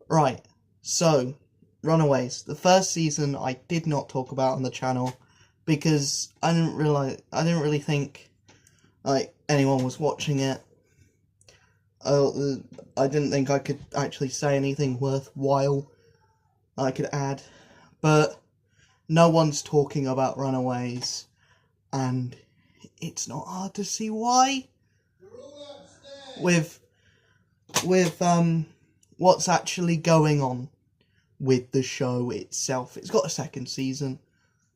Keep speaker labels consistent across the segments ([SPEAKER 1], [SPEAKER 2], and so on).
[SPEAKER 1] Right, so, Runaways. The first season I did not talk about on the channel because I didn't really think, anyone was watching it. I didn't think I could actually say anything worthwhile I could add, but no one's talking about Runaways, and it's not hard to see why. With what's actually going on with the show itself. It's got a second season.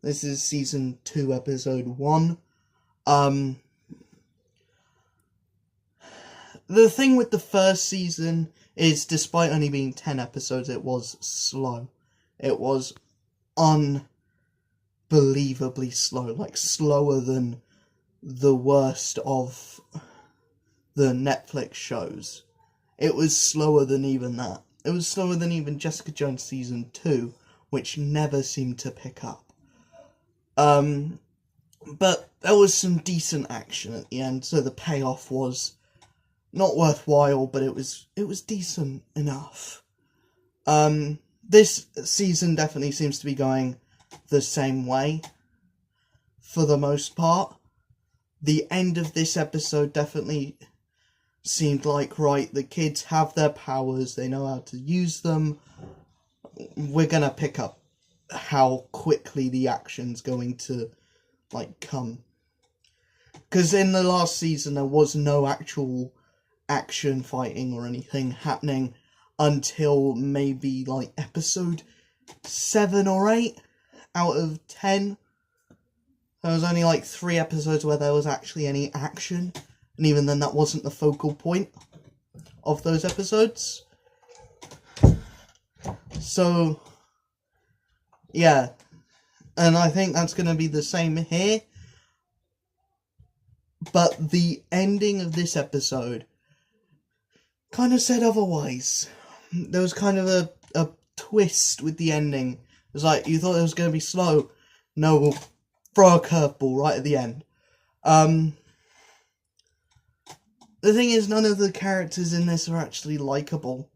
[SPEAKER 1] This is season 2, episode 1. The thing with the first season is, despite only being 10 episodes, it was slow. It was unbelievably slow, like slower than the worst of the Netflix shows. It was slower than even that. It was slower than even Jessica Jones season 2, which never seemed to pick up. But there was some decent action at the end, so the payoff was not worthwhile, but it was decent enough. This season definitely seems to be going the same way, for the most part. The end of this episode definitely seemed like, right, the kids have their powers, they know how to use them, we're gonna pick up how quickly the action's going to, come. Because in the last season, there was no actual action fighting or anything happening until maybe, episode 7 or 8 out of 10. There was only, 3 episodes where there was actually any action. And even then, that wasn't the focal point of those episodes. So, yeah. And I think that's going to be the same here. But the ending of this episode kind of said otherwise. There was kind of a twist with the ending. It was like, you thought it was going to be slow. No, we'll throw a curveball right at the end. The thing is, none of the characters in this are actually likeable.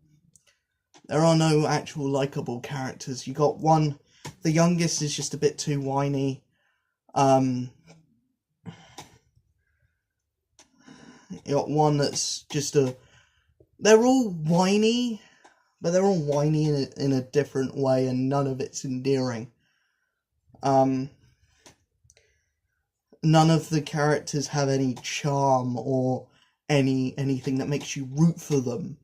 [SPEAKER 1] There are no actual likeable characters. You got one, the youngest is just a bit too whiny. You got one that's just they're all whiny, but they're all whiny in a different way, and none of it's endearing. None of the characters have any charm or anything that makes you root for them,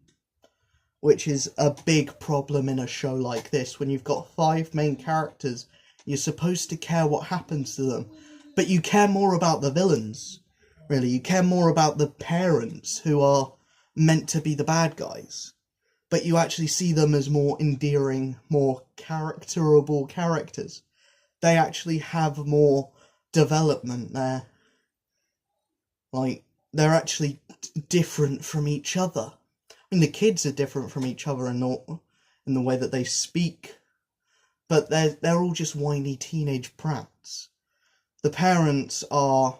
[SPEAKER 1] which is a big problem in a show like this. When you've got 5 main characters, you're supposed to care what happens to them, but you care more about the villains, really. You care more about the parents, who are meant to be the bad guys, but you actually see them as more endearing, more characterable characters. They actually have more development there. They're actually different from each other. I mean, the kids are different from each other in the way that they speak, but they're all just whiny teenage brats. The parents are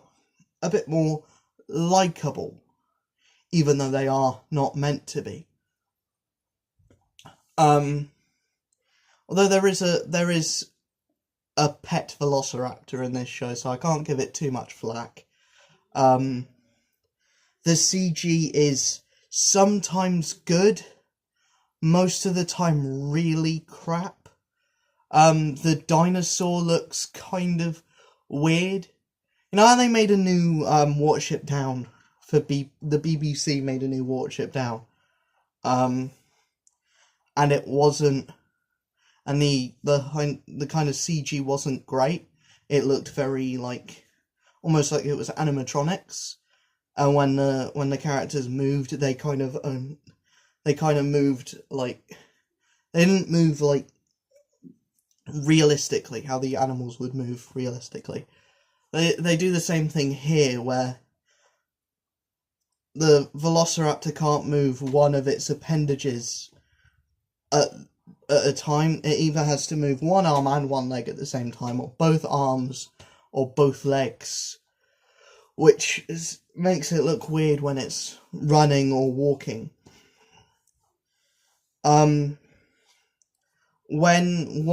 [SPEAKER 1] a bit more likeable, even though they are not meant to be. Although there is a pet velociraptor in this show, so I can't give it too much flack. The CG is sometimes good, most of the time really crap. The dinosaur looks kind of weird. You know how they made a new Watership Down for the BBC made a new Watership Down, and it wasn't, and the kind of CG wasn't great. It looked very almost like it was animatronics. And when the characters moved, they kind of moved they didn't move realistically, how the animals would move realistically. They do the same thing here, where the Velociraptor can't move one of its appendages at a time. It either has to move one arm and one leg at the same time, or both arms, or both legs, which makes it look weird when it's running or walking. when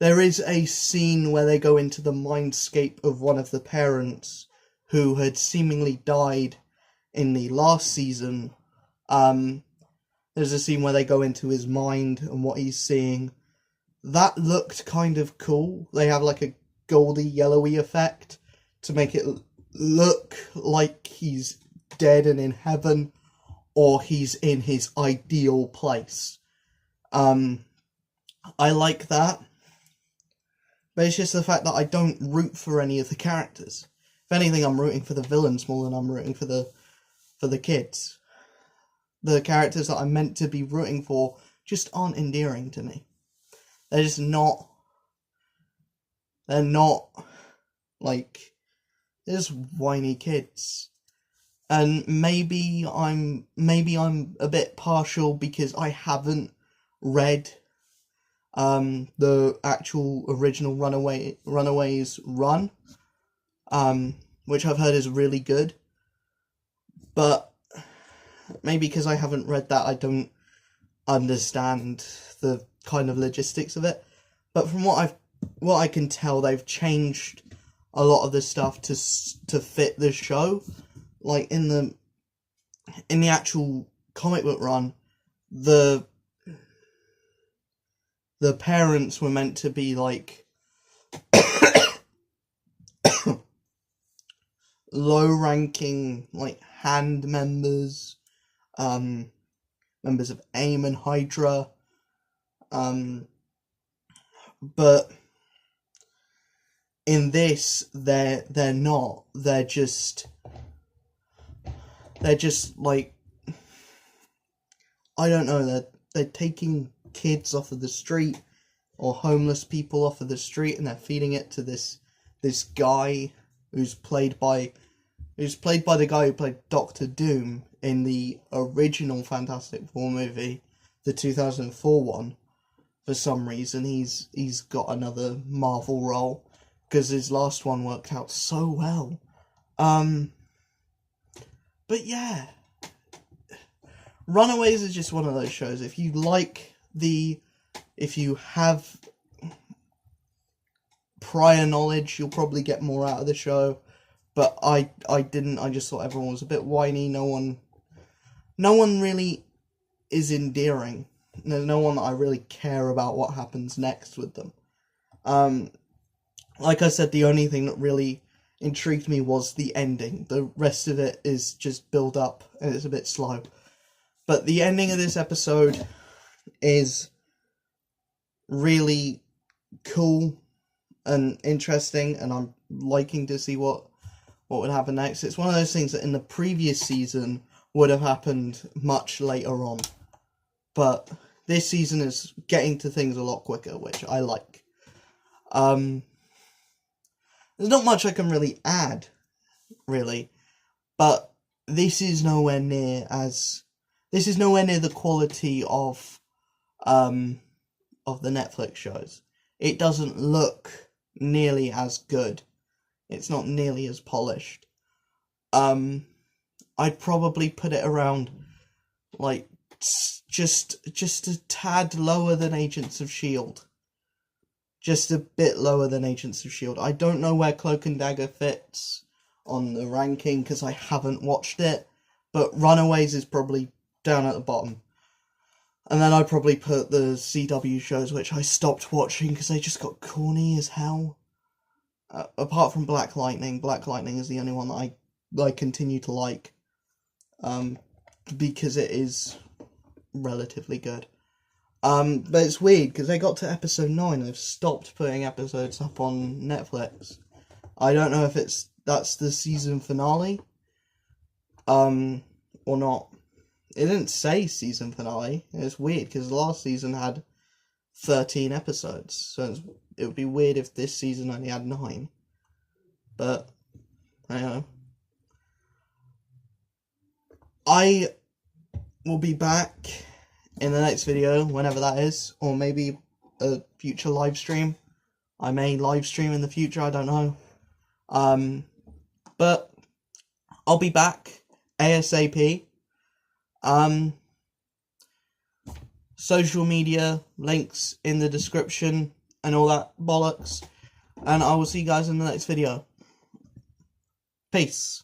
[SPEAKER 1] there is a scene where they go into the mindscape of one of the parents who had seemingly died in the last season. There's a scene where they go into his mind and what he's seeing. That looked kind of cool. They have like a goldy, yellowy effect to make it look like he's dead and in heaven, or he's in his ideal place. I like that. But it's just the fact that I don't root for any of the characters. If anything, I'm rooting for the villains more than I'm rooting for the kids. The characters that I'm meant to be rooting for just aren't endearing to me. They're just not. They're not like, they're just whiny kids. And maybe I'm a bit partial because I haven't read the actual original Runaways run, which I've heard is really good. But maybe because I haven't read that, I don't understand the kind of logistics of it. But from what I can tell, they've changed a lot of the stuff to fit the show. Like in the actual comic book run, the parents were meant to be like low-ranking, like, hand members, members of AIM and Hydra, but in this, they're not. They're just like, I don't know, they're taking kids off of the street, or homeless people off of the street, and they're feeding it to this guy who's played by the guy who played Doctor Doom in the original Fantastic Four movie, the 2004 one. For some reason, he's got another Marvel role, because his last one worked out so well. But yeah, Runaways is just one of those shows. If you have prior knowledge, you'll probably get more out of the show. But I didn't. I just thought everyone was a bit whiny. No one really is endearing. There's no one that I really care about what happens next with them. Like I said, the only thing that really intrigued me was the ending. The rest of it is just build up, and it's a bit slow. But the ending of this episode is really cool and interesting, and I'm liking to see what would happen next. It's one of those things that in the previous season would have happened much later on. But this season is getting to things a lot quicker, which I like. There's not much I can really add, really. But this is nowhere near the quality of the Netflix shows. It doesn't look nearly as good. It's not nearly as polished. I'd probably put it around, like, just a tad lower than Agents of S.H.I.E.L.D. Just a bit lower than Agents of S.H.I.E.L.D. I don't know where Cloak and Dagger fits on the ranking, because I haven't watched it, but Runaways is probably down at the bottom. And then I'd probably put the CW shows, which I stopped watching because they just got corny as hell. Apart from Black Lightning is the only one that I continue to like, because it is relatively good. But it's weird, because they got to episode 9 and they've stopped putting episodes up on Netflix. I don't know if that's the season finale, or not. It didn't say season finale. It's weird, because the last season had 13 episodes, so it would be weird if this season only had 9. But, I don't know. I will be back in the next video, whenever that is, or maybe a future live stream. I may live stream in the future, I don't know. But I'll be back ASAP. social media, links in the description, and all that bollocks. And I will see you guys in the next video. Peace.